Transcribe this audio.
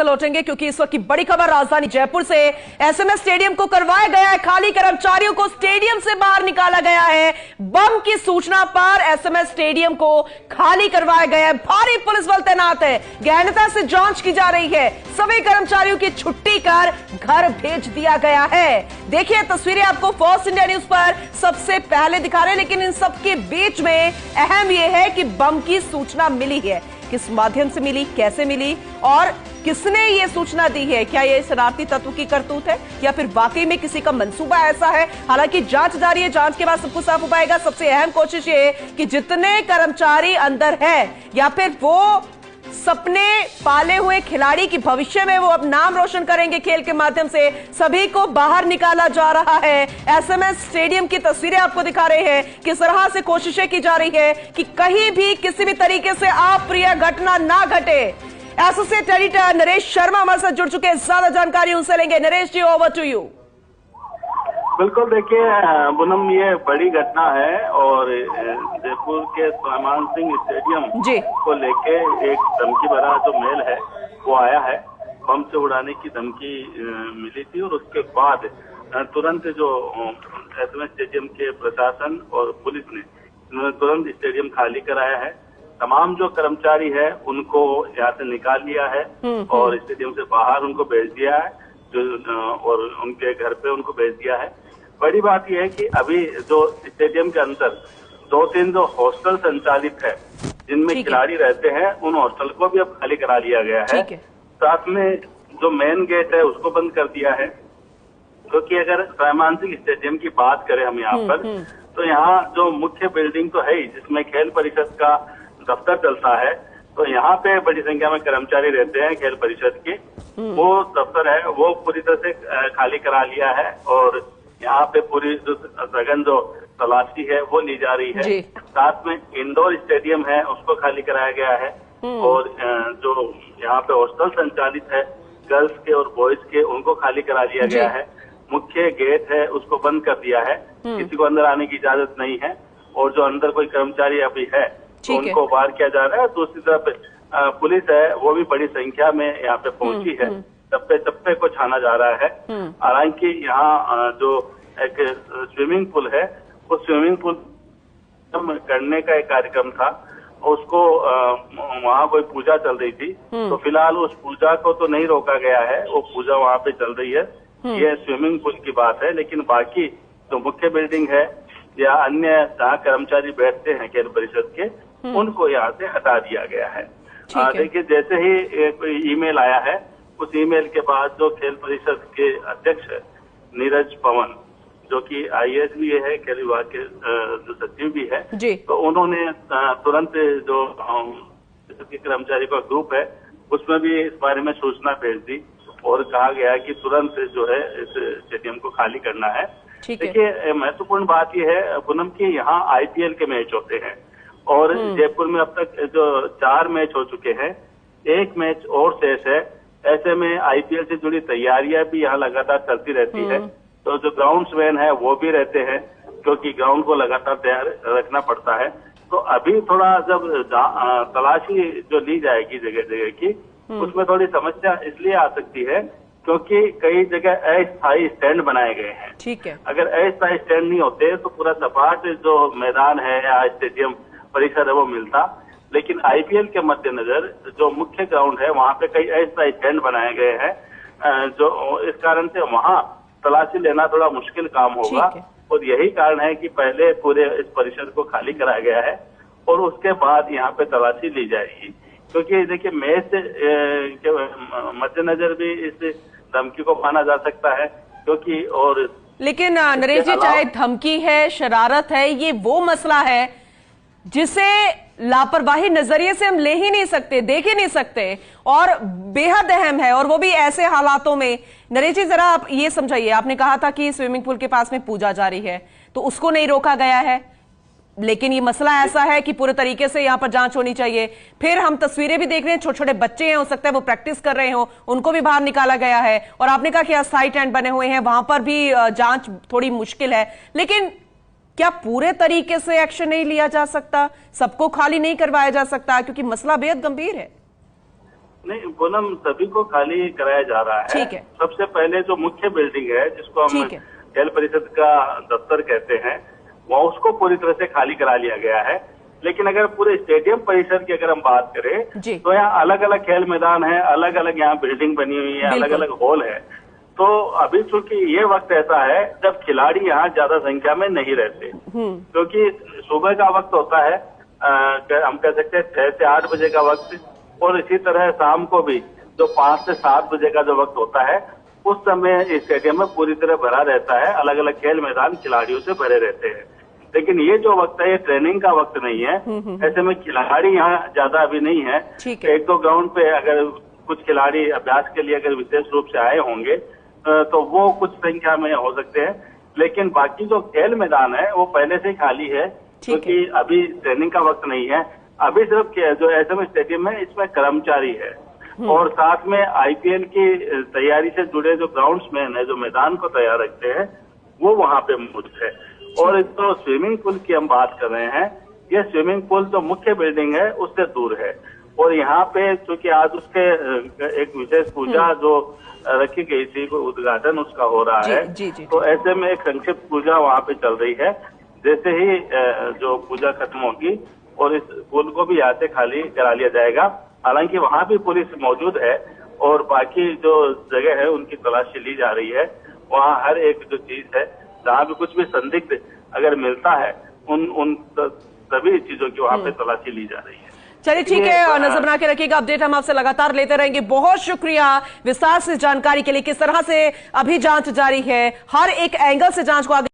लौटेंगे क्योंकि इस वक्त की बड़ी खबर राजधानी जयपुर से। एसएमएस स्टेडियम को करवाया गया है खाली, कर्मचारियों को स्टेडियम से बाहर निकाला गया है। बम की सूचना पर एसएमएस स्टेडियम को खाली करवाया गया है। भारी पुलिस बल तैनात है, गहनता से जांच की जा रही है। सभी कर्मचारियों की छुट्टी कर घर भेज दिया गया है। देखिए तस्वीरें आपको फर्स्ट इंडिया न्यूज पर सबसे पहले दिखा रहे हैं, लेकिन इन सबके बीच में अहम यह है कि बम की सूचना मिली है, किस माध्यम से मिली, कैसे मिली और किसने ये सूचना दी है। क्या ये शरारती तत्व की करतूत है या फिर वाकई में किसी का मंसूबा ऐसा है। हालांकि जांच जारी है, जांच के बाद सब कुछ साफ हो पाएगा। सबसे अहम कोशिश ये है कि जितने कर्मचारी अंदर है या फिर वो सपने पाले हुए खिलाड़ी की भविष्य में वो अब नाम रोशन करेंगे खेल के माध्यम से, सभी को बाहर निकाला जा रहा है। एसएमएस स्टेडियम की तस्वीरें आपको दिखा रहे हैं, किस तरह से कोशिशें की जा रही है कि कहीं भी किसी भी तरीके से अप्रिय घटना ना घटे। एसोसिएट एडिटर नरेश शर्मा हमारे साथ जुड़ चुके हैं, ज्यादा जानकारी उनसे लेंगे। नरेश जी, ओवर टू यू। बिल्कुल, देखिए पूनम, ये बड़ी घटना है और जयपुर के सुलेमान सिंह स्टेडियम को लेके एक धमकी भरा जो मेल है वो आया है। बम से उड़ाने की धमकी मिली थी और उसके बाद तुरंत जो एसएमएस स्टेडियम के प्रशासन और पुलिस ने तुरंत स्टेडियम खाली कराया है। तमाम जो कर्मचारी है उनको यहाँ से निकाल लिया है और स्टेडियम से बाहर उनको भेज दिया है, और उनके घर पे उनको भेज दिया है। बड़ी बात यह है कि अभी जो स्टेडियम के अंदर 2-3 जो हॉस्टल संचालित है जिनमें खिलाड़ी रहते हैं, उन हॉस्टल को भी अब खाली करा लिया गया है। साथ में जो मेन गेट है उसको बंद कर दिया है, क्योंकि अगर सुलेमान सिंह स्टेडियम की बात करें हम यहाँ पर, तो यहाँ जो मुख्य बिल्डिंग तो है ही जिसमें खेल परिषद का दफ्तर चलता है, तो यहाँ पे बड़ी संख्या में कर्मचारी रहते हैं खेल परिषद के। वो दफ्तर है वो पूरी तरह से खाली करा लिया है और यहाँ पे पूरी जो सघन जो तलाशी है वो ली जा रही है। साथ में इंडोर स्टेडियम है उसको खाली कराया गया है और जो यहाँ पे हॉस्टल संचालित है गर्ल्स के और बॉयज के, उनको खाली करा दिया गया है। मुख्य गेट है उसको बंद कर दिया है, किसी को अंदर आने की इजाजत नहीं है और जो अंदर कोई कर्मचारी अभी है तो उनको बाहर किया जा रहा है। दूसरी तरफ पुलिस है वो भी बड़ी संख्या में यहाँ पे पहुंची है, चप्पे चप्पे को छाना जा रहा है। हालांकि यहाँ जो एक स्विमिंग पूल है उस स्विमिंग पूल करने का एक कार्यक्रम था, उसको वहाँ कोई पूजा चल रही थी, तो फिलहाल उस पूजा को तो नहीं रोका गया है, वो पूजा वहाँ पे चल रही है। ये स्विमिंग पूल की बात है, लेकिन बाकी जो मुख्य बिल्डिंग है या अन्य जहाँ कर्मचारी बैठते हैं खेल परिषद के, उनको यहाँ से हटा दिया गया है। देखिए जैसे ही कोई ईमेल आया है, उस ईमेल के बाद जो खेल परिषद के अध्यक्ष नीरज पवन, जो कि आईएएस भी है, खेल विभाग के जो सचिव भी है, तो उन्होंने तुरंत जो कर्मचारी का ग्रुप है उसमें भी इस बारे में सूचना भेज दी और कहा गया कि तुरंत जो है इस स्टेडियम को खाली करना है। देखिए महत्वपूर्ण बात यह है पूनम की यहाँ आईपीएल के मैच होते हैं और जयपुर में अब तक जो 4 मैच हो चुके हैं, 1 मैच और शेष है। ऐसे में आईपीएल से जुड़ी तैयारियां भी यहाँ लगातार चलती रहती है, तो जो ग्राउंड्समैन है वो भी रहते हैं क्योंकि ग्राउंड को लगातार तैयार रखना पड़ता है। तो अभी थोड़ा जब तलाशी जो ली जाएगी जगह जगह की, उसमें थोड़ी समस्या इसलिए आ सकती है क्योंकि कई जगह अस्थायी स्टैंड बनाए गए हैं। ठीक है, अगर अस्थायी स्टैंड नहीं होते तो पूरा सपाट जो मैदान है या स्टेडियम परिसर है वो मिलता, लेकिन आईपीएल के मद्देनजर जो मुख्य ग्राउंड है वहाँ पे कई अस्थायी स्टैंड बनाए गए हैं, जो इस कारण से वहाँ तलाशी लेना थोड़ा मुश्किल काम होगा और यही कारण है कि पहले पूरे इस परिसर को खाली कराया गया है और उसके बाद यहाँ पे तलाशी ली जाएगी। क्योंकि देखिए मैच के मद्देनजर भी इस धमकी को माना जा सकता है, क्योंकि और लेकिन नरेश जी, चाहे धमकी है, शरारत है, ये वो मसला है जिसे लापरवाही नजरिए से हम ले ही नहीं सकते, देख ही नहीं सकते और बेहद अहम है, और वो भी ऐसे हालातों में। नरेश जी जरा आप ये समझाइए, आपने कहा था कि स्विमिंग पूल के पास में पूजा जारी है तो उसको नहीं रोका गया है, लेकिन ये मसला ऐसा है कि पूरे तरीके से यहाँ पर जांच होनी चाहिए। फिर हम तस्वीरें भी देख रहे हैं, छोटे छोटे बच्चे हैं, हो सकता है वो प्रैक्टिस कर रहे हो, उनको भी बाहर निकाला गया है। और आपने कहा कि अस्थायी टेंट बने हुए हैं, वहां पर भी जांच थोड़ी मुश्किल है, लेकिन क्या पूरे तरीके से एक्शन नहीं लिया जा सकता, सबको खाली नहीं करवाया जा सकता, क्योंकि मसला बेहद गंभीर है। नहीं पूनम, सभी को खाली कराया जा रहा है। ठीक है। सबसे पहले जो मुख्य बिल्डिंग है जिसको हम खेल परिषद का दफ्तर कहते हैं, वह उसको पूरी तरह से खाली करा लिया गया है। लेकिन अगर पूरे स्टेडियम परिसर की अगर हम बात करें तो यहाँ अलग अलग खेल मैदान है, अलग अलग यहाँ बिल्डिंग बनी हुई है, अलग अलग हॉल है। तो अभी चूंकि ये वक्त ऐसा है जब खिलाड़ी यहाँ ज्यादा संख्या में नहीं रहते, क्योंकि सुबह का वक्त होता है, हम कह सकते हैं 6 से 8 बजे का वक्त, और इसी तरह शाम को भी जो 5 से 7 बजे का जो वक्त होता है, उस समय स्टेडियम में पूरी तरह भरा रहता है। अलग अलग खेल मैदान खिलाड़ियों से भरे रहते हैं। लेकिन ये जो वक्त है ये ट्रेनिंग का वक्त नहीं है। ऐसे में खिलाड़ी यहाँ ज्यादा अभी नहीं है। एक दो ग्राउंड पे अगर कुछ खिलाड़ी अभ्यास के लिए अगर विशेष रूप से आए होंगे तो वो कुछ संख्या में हो सकते हैं, लेकिन बाकी जो खेल मैदान है वो पहले से ही खाली है, क्योंकि अभी ट्रेनिंग का वक्त नहीं है। अभी सिर्फ जो एसएमएस स्टेडियम है इसमें कर्मचारी है, और साथ में आईपीएल की तैयारी से जुड़े जो ग्राउंड्समैन है, जो मैदान को तैयार रखते हैं, वो वहाँ पे मौजूद है। और जो स्विमिंग पूल की हम बात कर रहे हैं, ये स्विमिंग पूल जो मुख्य बिल्डिंग है उससे दूर है, और यहाँ पे चूंकि आज उसके एक विशेष पूजा जो रखी गई थी, उद्घाटन उसका हो रहा है, तो ऐसे में एक संक्षिप्त पूजा वहाँ पे चल रही है। जैसे ही जो पूजा खत्म होगी और इस पुल को भी यहाँ से खाली करा लिया जाएगा। हालांकि वहाँ भी पुलिस मौजूद है और बाकी जो जगह है उनकी तलाशी ली जा रही है। वहाँ हर एक जो चीज है, जहाँ भी कुछ भी संदिग्ध अगर मिलता है, उन सभी चीजों की वहाँ पे तलाशी ली जा रही है। चलिए ठीक है, नजर बना के रखिएगा, अपडेट हम आपसे लगातार लेते रहेंगे। बहुत शुक्रिया विस्तार से जानकारी के लिए। किस तरह से अभी जांच जारी है, हर एक एंगल से जांच को आगे